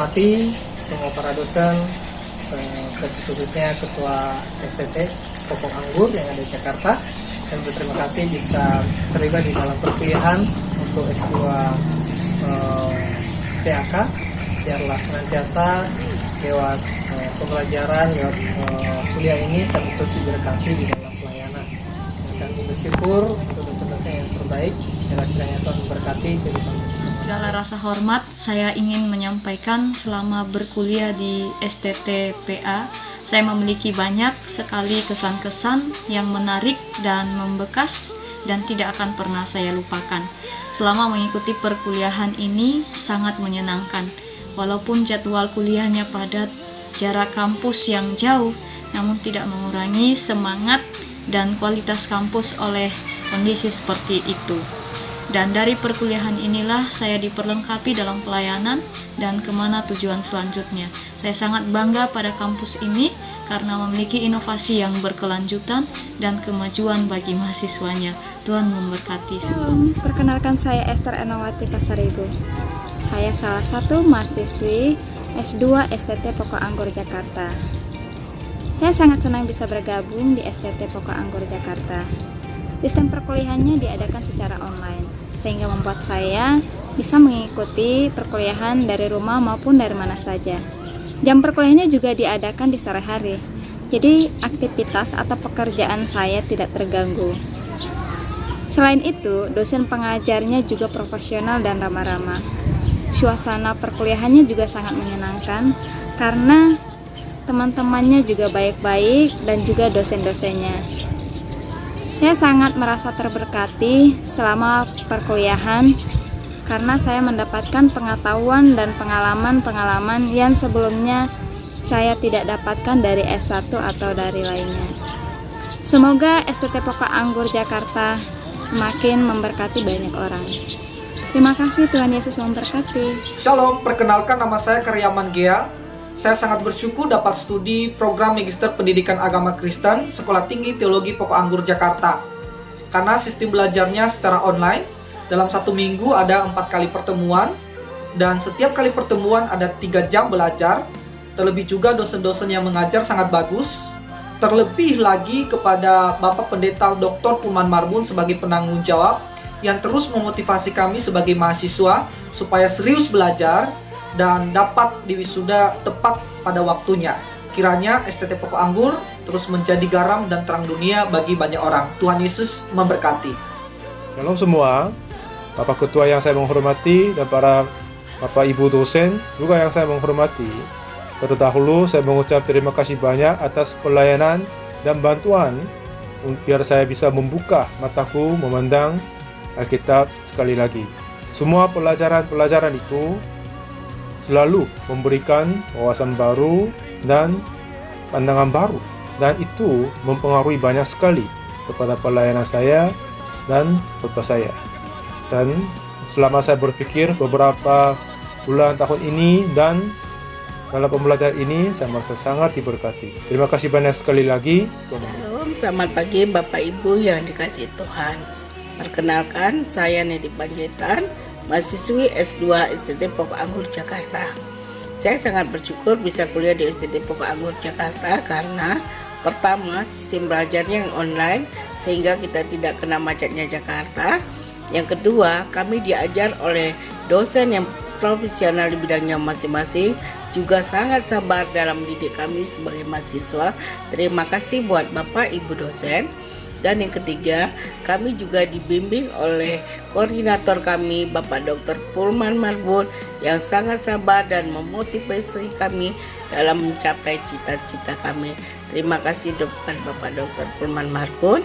hormati semua para dosen, khususnya Ketua STT Pokok Anggur yang ada di Jakarta, dan berterima kasih bisa terlibat di dalam perkuliahan untuk S2 PAK, biarlah senantiasa lewat pembelajaran, lewat kuliah ini kami terus diberkati di dalam pelayanan. Dan kami bersyukur untuk dosen-dosen yang terbaik, dan kiranya Tuhan memberkati kehidupan kita. Segala rasa hormat saya ingin menyampaikan selama berkuliah di STT PA. Saya memiliki banyak sekali kesan-kesan yang menarik dan membekas dan tidak akan pernah saya lupakan. Selama mengikuti perkuliahan ini sangat menyenangkan. Walaupun jadwal kuliahnya padat, jarak kampus yang jauh, namun tidak mengurangi semangat dan kualitas kampus oleh kondisi seperti itu. Dan dari perkuliahan inilah saya diperlengkapi dalam pelayanan dan kemana tujuan selanjutnya. Saya sangat bangga pada kampus ini karena memiliki inovasi yang berkelanjutan dan kemajuan bagi mahasiswanya. Tuhan memberkati semua. Perkenalkan, saya Esther Enawati Pasaribu. Saya salah satu mahasiswi S2 STT Pokok Anggur Jakarta. Saya sangat senang bisa bergabung di STT Pokok Anggur Jakarta. Sistem perkuliahannya diadakan secara online, sehingga membuat saya bisa mengikuti perkuliahan dari rumah maupun dari mana saja. Jam perkuliahannya juga diadakan di sore hari, jadi aktivitas atau pekerjaan saya tidak terganggu. Selain itu, dosen pengajarnya juga profesional dan ramah-ramah. Suasana perkuliahannya juga sangat menyenangkan karena teman-temannya juga baik-baik dan juga dosen-dosennya. Saya sangat merasa terberkati selama perkuliahan karena saya mendapatkan pengetahuan dan pengalaman-pengalaman yang sebelumnya saya tidak dapatkan dari S1 atau dari lainnya. Semoga STT Pokok Anggur Jakarta semakin memberkati banyak orang. Terima kasih, Tuhan Yesus memberkati. Shalom, perkenalkan nama saya Karyaman Gea. Saya sangat bersyukur dapat studi program Magister Pendidikan Agama Kristen Sekolah Tinggi Teologi Pokok Anggur Jakarta. Karena sistem belajarnya secara online, dalam 1 minggu ada 4 kali pertemuan, dan setiap kali pertemuan ada 3 jam belajar. Terlebih juga dosen-dosen yang mengajar sangat bagus. Terlebih lagi kepada Bapak Pendeta Dr. Pulman Marbun sebagai penanggung jawab yang terus memotivasi kami sebagai mahasiswa supaya serius belajar dan dapat diwisuda tepat pada waktunya. Kiranya STT Pokok Anggur terus menjadi garam dan terang dunia bagi banyak orang. Tuhan Yesus memberkati. Shalom semua, Bapak Ketua yang saya menghormati dan para Bapak Ibu dosen juga yang saya menghormati. Terdahulu saya mengucap terima kasih banyak atas pelayanan dan bantuan biar saya bisa membuka mataku memandang Alkitab sekali lagi. Semua pelajaran-pelajaran itu selalu memberikan wawasan baru dan pandangan baru, dan itu mempengaruhi banyak sekali kepada pelayanan saya dan khotbah saya. Dan selama saya berpikir beberapa bulan tahun ini dan dalam pembelajaran ini, saya merasa sangat diberkati. Terima kasih banyak sekali lagi. Shalom, selamat pagi Bapak Ibu yang dikasihi Tuhan. Perkenalkan, saya Nedi Panjaitan, mahasiswi S2 STT Pokok Anggur Jakarta. Saya sangat bersyukur bisa kuliah di STT Pokok Anggur Jakarta karena pertama, sistem belajarnya yang online sehingga kita tidak kena macetnya Jakarta. Yang kedua, kami diajar oleh dosen yang profesional di bidangnya masing-masing, juga sangat sabar dalam mendidik kami sebagai mahasiswa. Terima kasih buat Bapak Ibu dosen. Dan yang ketiga, kami juga dibimbing oleh koordinator kami, Bapak Dr. Pulman Marbun, yang sangat sabar dan memotivasi kami dalam mencapai cita-cita kami. Terima kasih kepada Bapak Dr. Pulman Marbun.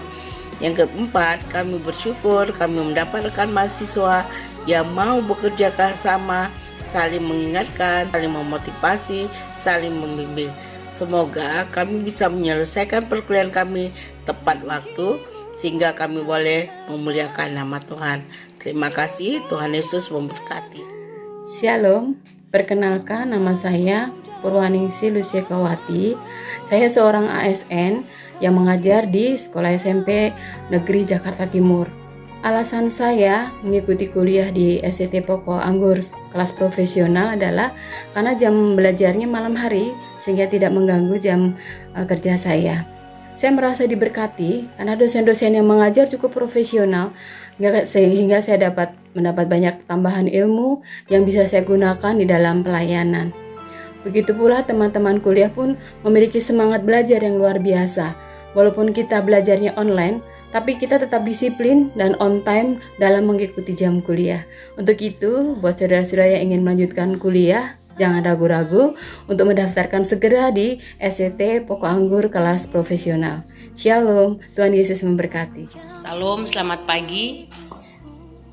Yang keempat, kami bersyukur kami mendapatkan mahasiswa yang mau bekerja sama, saling mengingatkan, saling memotivasi, saling membimbing. Semoga kami bisa menyelesaikan perkuliahan kami tepat waktu sehingga kami boleh memuliakan nama Tuhan. Terima kasih, Tuhan Yesus memberkati. Shalom, perkenalkan nama saya Purwaningsi Lucia Kawati. Saya seorang ASN yang mengajar di Sekolah SMP Negeri Jakarta Timur. Alasan saya mengikuti kuliah di STT Pokok Anggur kelas profesional adalah karena jam belajarnya malam hari sehingga tidak mengganggu jam kerja saya. Saya merasa diberkati karena dosen-dosen yang mengajar cukup profesional sehingga saya mendapat banyak tambahan ilmu yang bisa saya gunakan di dalam pelayanan. Begitu pula teman-teman kuliah pun memiliki semangat belajar yang luar biasa. Walaupun kita belajarnya online, tapi kita tetap disiplin dan on time dalam mengikuti jam kuliah. Untuk itu, buat saudara-saudara yang ingin melanjutkan kuliah, jangan ragu-ragu untuk mendaftarkan segera di STT Pokok Anggur kelas profesional. Shalom, Tuhan Yesus memberkati. Salam, selamat pagi.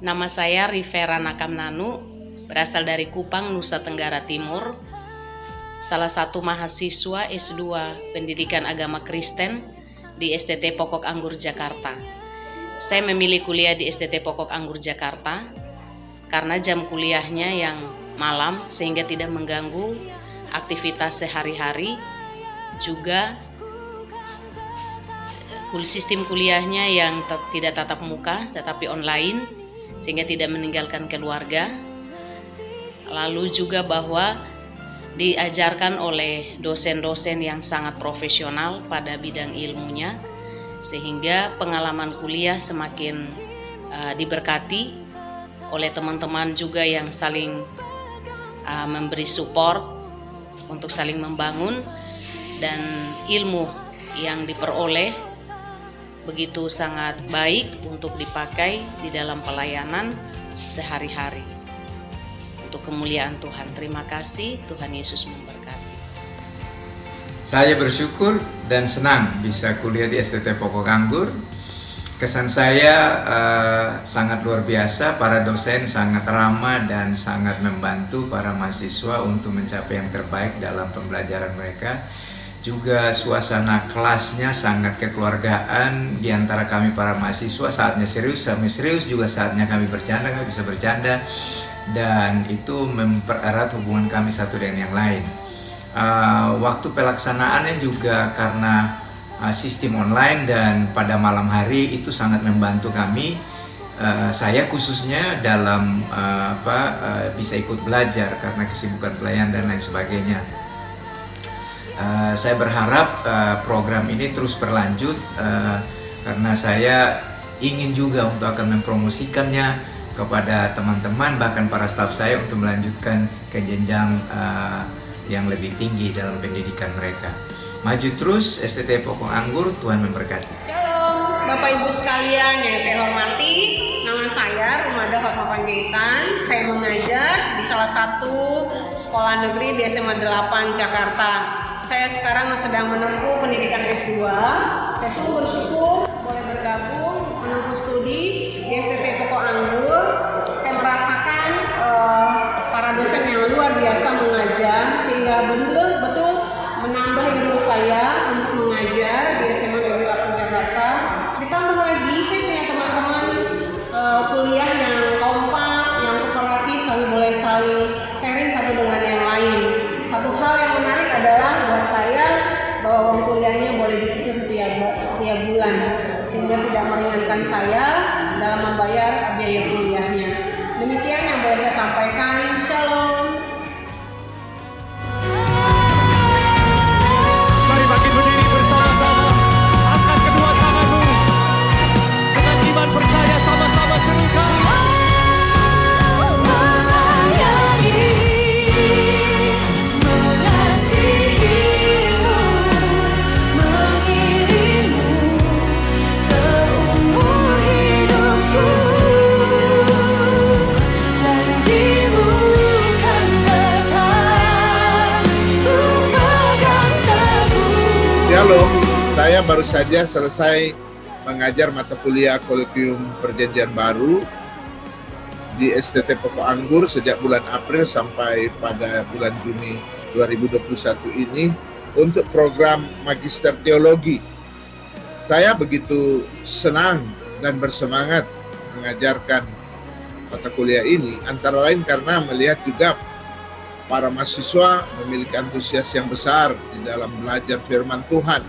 Nama saya Rivera Nakamnanu, berasal dari Kupang, Nusa Tenggara Timur. Salah satu mahasiswa S2 Pendidikan Agama Kristen di STT Pokok Anggur Jakarta. Saya memilih kuliah di STT Pokok Anggur Jakarta karena jam kuliahnya yang malam sehingga tidak mengganggu aktivitas sehari-hari. Juga sistem kuliahnya yang tidak tatap muka tetapi online sehingga tidak meninggalkan keluarga. Lalu juga bahwa diajarkan oleh dosen-dosen yang sangat profesional pada bidang ilmunya sehingga pengalaman kuliah semakin diberkati oleh teman-teman juga yang saling memberi support untuk saling membangun, dan ilmu yang diperoleh begitu sangat baik untuk dipakai di dalam pelayanan sehari-hari untuk kemuliaan Tuhan. Terima kasih, Tuhan Yesus memberkati. Saya bersyukur dan senang bisa kuliah di STT Pokok Anggur. Kesan saya sangat luar biasa, para dosen sangat ramah dan sangat membantu para mahasiswa untuk mencapai yang terbaik dalam pembelajaran mereka. Juga suasana kelasnya sangat kekeluargaan di antara kami para mahasiswa, saatnya serius, kami serius, juga saatnya kami bercanda, kami bisa bercanda, dan itu mempererat hubungan kami satu dengan yang lain. Waktu pelaksanaannya juga karena sistem online dan pada malam hari itu sangat membantu kami. Saya khususnya dalam bisa ikut belajar karena kesibukan pelayan dan lain sebagainya. Saya berharap program ini terus berlanjut karena saya ingin juga untuk akan mempromosikannya kepada teman-teman bahkan para staf saya untuk melanjutkan ke jenjang yang lebih tinggi dalam pendidikan mereka. Maju terus STT Pokok Anggur, Tuhan memberkati. Shalom Bapak Ibu sekalian yang saya hormati, nama saya Rumada Fatma Panjaitan. Saya mengajar di salah satu sekolah negeri di SMA 8 Jakarta. Saya sekarang sedang menempuh pendidikan S2. Saya sungguh bersyukur boleh bergabung menempuh studi di STT Pokok Anggur. Saya merasakan para dosen yang luar biasa mengajar sehingga betul-betul menambah ilmu saya untuk mengajar di SMA Negeri 8 Jakarta. Ditambah lagi saya punya teman-teman kuliah yang kompak, yang kooperatif, kami boleh saling sharing satu dengan yang lain. Satu hal yang menarik adalah buat saya bahwa uang kuliahnya boleh dicicil setiap bulan sehingga tidak meringankan saya dalam membayar biaya kuliahnya. Demikian yang boleh saya sampaikan. Shalom. Mari bangkit berdiri bersama-sama, angkat kedua tanganmu, dengan iman percaya sama-sama serukan. Shalom, saya baru saja selesai mengajar mata kuliah Kolegium Perjanjian Baru di STT Pokok Anggur sejak bulan April sampai pada bulan Juni 2021 ini untuk program Magister Teologi. Saya begitu senang dan bersemangat mengajarkan mata kuliah ini, antara lain karena melihat juga para mahasiswa memiliki antusias yang besar di dalam belajar firman Tuhan.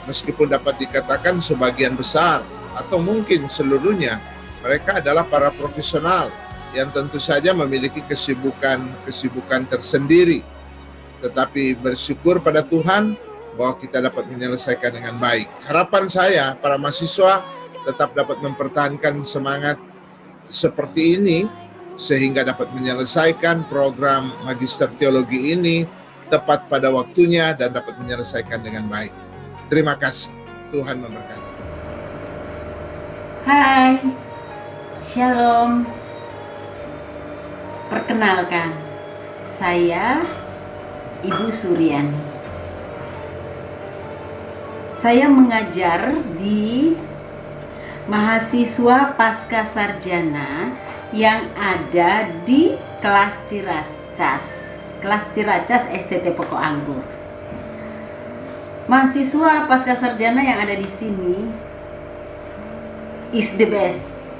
Meskipun dapat dikatakan sebagian besar atau mungkin seluruhnya Mereka adalah para profesional yang tentu saja memiliki kesibukan tersendiri. Tetapi bersyukur pada Tuhan bahwa kita dapat menyelesaikan dengan baik. Harapan saya, para mahasiswa tetap dapat mempertahankan semangat seperti ini, sehingga dapat menyelesaikan program Magister Teologi ini tepat pada waktunya dan dapat menyelesaikan dengan baik. Terima kasih. Tuhan memberkati. Hai, Shalom. Perkenalkan, saya Ibu Suryani. Saya mengajar di mahasiswa pasca sarjana yang ada di kelas Ciracas STT Pokok Anggur. Mahasiswa pasca sarjana yang ada di sini is the best.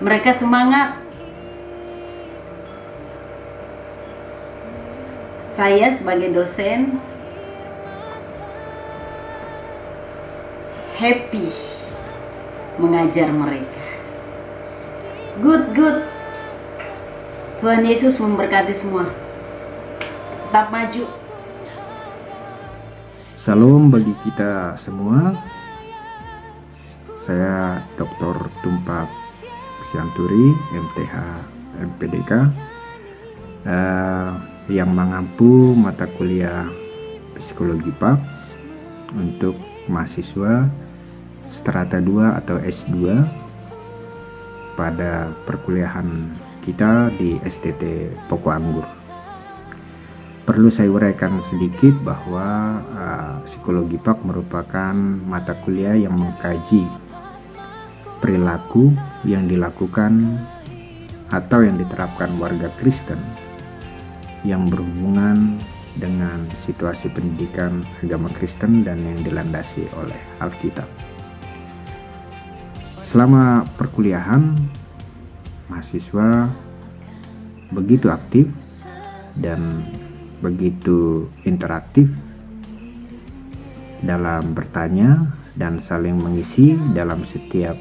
Mereka semangat. Saya sebagai dosen happy mengajar mereka. Good. Tuhan Yesus memberkati semua. Tetap maju. Salam bagi kita semua. Saya Dr. Tumpak Sianturi, MTH, MPDK, yang mengampu mata kuliah Psikologi PAK untuk mahasiswa strata 2 atau S2 pada perkuliahan kita di STT Pokok Anggur. Perlu saya uraikan sedikit bahwa Psikologi PAK merupakan mata kuliah yang mengkaji perilaku yang dilakukan atau yang diterapkan warga Kristen yang berhubungan dengan situasi pendidikan agama Kristen dan yang dilandasi oleh Alkitab. Selama perkuliahan, mahasiswa begitu aktif dan begitu interaktif dalam bertanya dan saling mengisi dalam setiap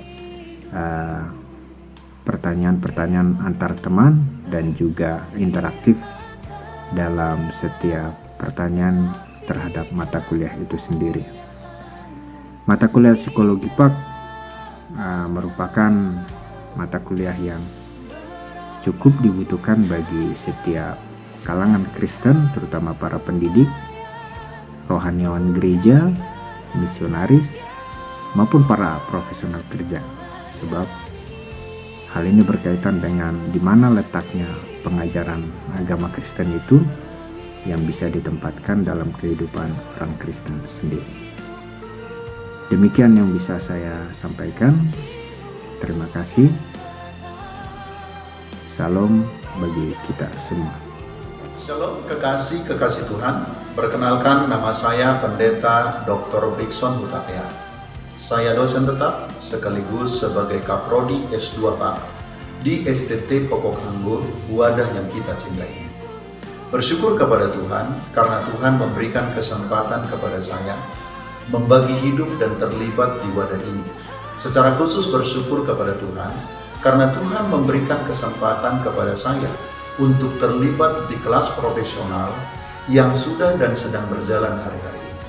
pertanyaan-pertanyaan antar teman, dan juga interaktif dalam setiap pertanyaan terhadap mata kuliah itu sendiri. Mata kuliah Psikologi PAK merupakan mata kuliah yang cukup dibutuhkan bagi setiap kalangan Kristen, terutama para pendidik, rohaniawan gereja, misionaris, maupun para profesional kerja. Sebab hal ini berkaitan dengan di mana letaknya pengajaran agama Kristen itu yang bisa ditempatkan dalam kehidupan orang Kristen sendiri. Demikian yang bisa saya sampaikan. Terima kasih. Salam bagi kita semua. Shalom kekasih Tuhan. Perkenalkan, nama saya Pendeta Dr. Brikson Hutatea. Saya dosen tetap sekaligus sebagai Kaprodi S2 PAK di STT Pokok Anggur, wadah yang kita cintai. Bersyukur kepada Tuhan karena Tuhan memberikan kesempatan kepada saya membagi hidup dan terlibat di wadah ini. Secara khusus bersyukur kepada Tuhan karena Tuhan memberikan kesempatan kepada saya untuk terlibat di kelas profesional yang sudah dan sedang berjalan hari-hari ini.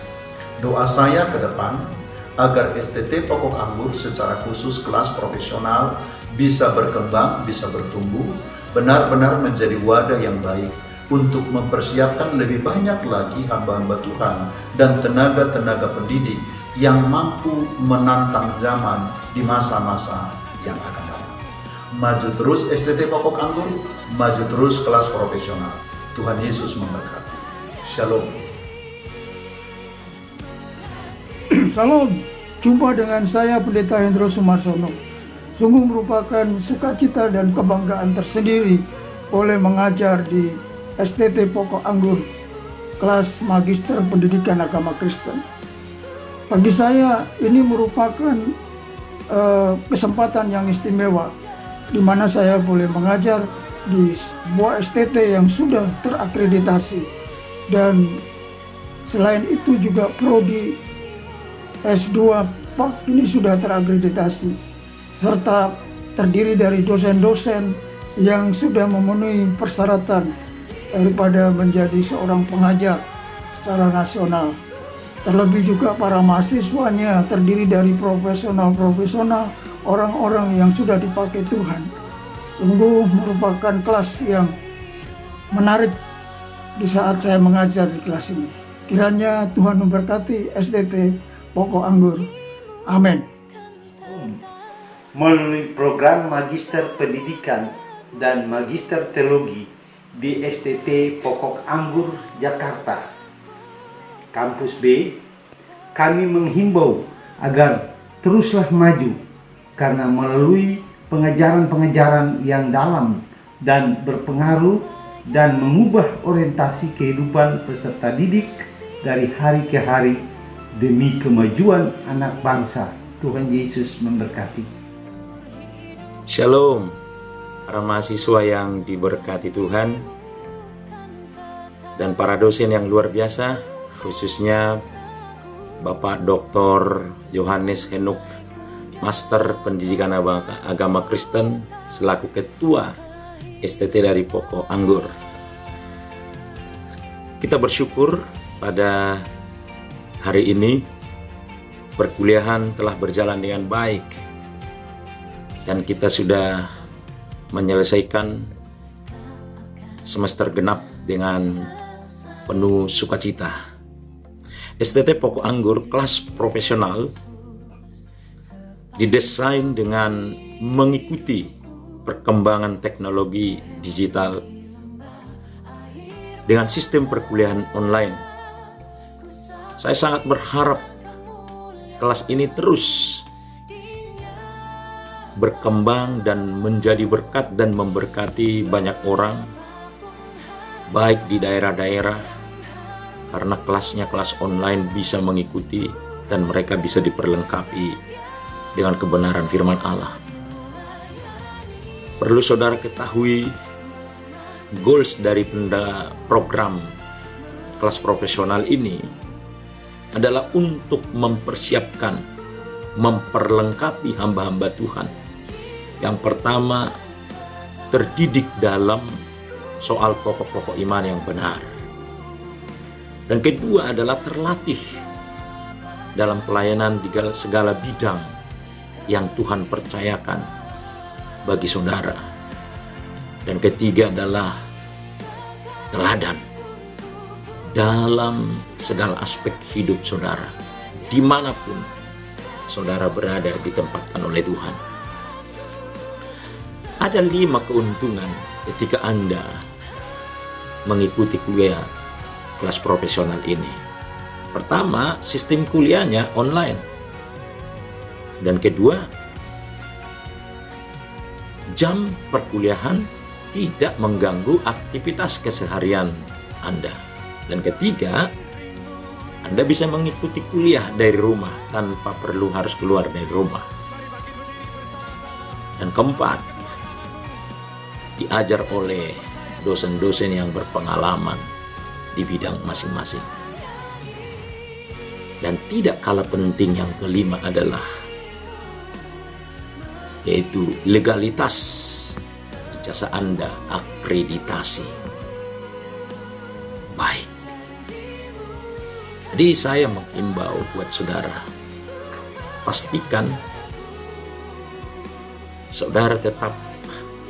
Doa saya ke depan agar STT Pokok Anggur secara khusus kelas profesional bisa berkembang, bisa bertumbuh, benar-benar menjadi wadah yang baik untuk mempersiapkan lebih banyak lagi hamba-hamba Tuhan dan tenaga-tenaga pendidik yang mampu menantang zaman di masa-masa yang akan datang. Maju terus STT Pokok Anggur, maju terus kelas profesional. Tuhan Yesus memberkati. Shalom. Salam, jumpa dengan saya Pendeta Hendro Sumarsono. Sungguh merupakan sukacita dan kebanggaan tersendiri oleh mengajar di STT Pokok Anggur, kelas Magister Pendidikan Agama Kristen. Bagi saya ini merupakan kesempatan yang istimewa, di mana saya boleh mengajar di sebuah STT yang sudah terakreditasi, dan selain itu juga Prodi S2 PAK ini sudah terakreditasi. serta terdiri dari dosen-dosen yang sudah memenuhi persyaratan daripada menjadi seorang pengajar secara nasional. Terlebih juga para mahasiswanya terdiri dari profesional-profesional, orang-orang yang sudah dipakai Tuhan. Sungguh merupakan kelas yang menarik di saat saya mengajar di kelas ini. Kiranya Tuhan memberkati STT Pokok Anggur. Amin. Melalui program Magister Pendidikan dan Magister Teologi di STT Pokok Anggur, Jakarta, Kampus B, kami menghimbau agar teruslah maju karena melalui pengajaran-pengajaran yang dalam dan berpengaruh dan mengubah orientasi kehidupan peserta didik dari hari ke hari demi kemajuan anak bangsa. Tuhan Yesus memberkati. Shalom, para mahasiswa yang diberkati Tuhan dan para dosen yang luar biasa, khususnya Bapak Dr. Yohanes Henuk, Master Pendidikan Agama Kristen selaku Ketua STT dari Pokok Anggur. Kita bersyukur pada hari ini perkuliahan telah berjalan dengan baik dan kita sudah menyelesaikan semester genap dengan penuh sukacita. STT Pokok Anggur kelas profesional didesain dengan mengikuti perkembangan teknologi digital dengan sistem perkuliahan online. Saya sangat berharap kelas ini terus berkembang dan menjadi berkat dan memberkati banyak orang, baik di daerah-daerah, karena kelasnya kelas online bisa mengikuti dan mereka bisa diperlengkapi dengan kebenaran firman Allah. Perlu saudara ketahui, goals dari program kelas profesional ini adalah untuk mempersiapkan, memperlengkapi hamba-hamba Tuhan. Yang pertama, terdidik dalam soal pokok-pokok iman yang benar. Dan kedua adalah terlatih dalam pelayanan di segala bidang yang Tuhan percayakan bagi saudara. Dan ketiga adalah teladan dalam segala aspek hidup saudara, dimanapun saudara berada ditempatkan oleh Tuhan. Ada 5 keuntungan ketika Anda mengikuti kuliah kelas profesional ini. Pertama, sistem kuliahnya online. Dan kedua, jam perkuliahan tidak mengganggu aktivitas keseharian Anda. Dan ketiga, Anda bisa mengikuti kuliah dari rumah tanpa perlu harus keluar dari rumah. Dan keempat, diajar oleh dosen-dosen yang berpengalaman di bidang masing-masing. Dan tidak kalah penting yang kelima adalah yaitu legalitas ijazah Anda, akreditasi baik. Jadi saya mengimbau buat saudara, pastikan saudara tetap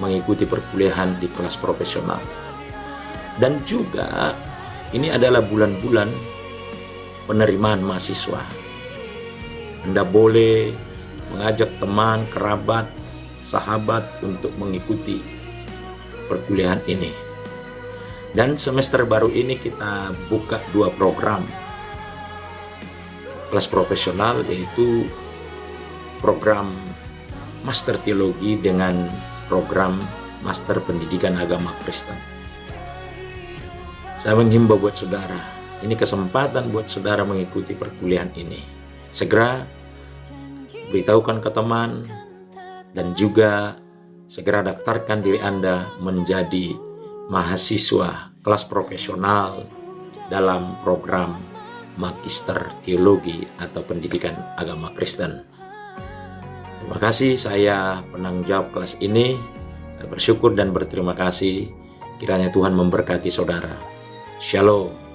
mengikuti perkuliahan di kelas profesional. Dan juga ini adalah bulan-bulan penerimaan mahasiswa. Anda boleh mengajak teman, kerabat, sahabat untuk mengikuti perkuliahan ini. Dan semester baru ini kita buka 2 program kelas profesional, yaitu program Master Teologi dengan program Master Pendidikan Agama Kristen. Saya menghimbau buat saudara, ini kesempatan buat saudara mengikuti perkuliahan ini. Segera beritahukan ke teman dan juga segera daftarkan diri Anda menjadi mahasiswa kelas profesional dalam program Magister Teologi atau Pendidikan Agama Kristen. Terima kasih, saya penanggung jawab kelas ini. Saya bersyukur dan berterima kasih. Kiranya Tuhan memberkati saudara. Shalom.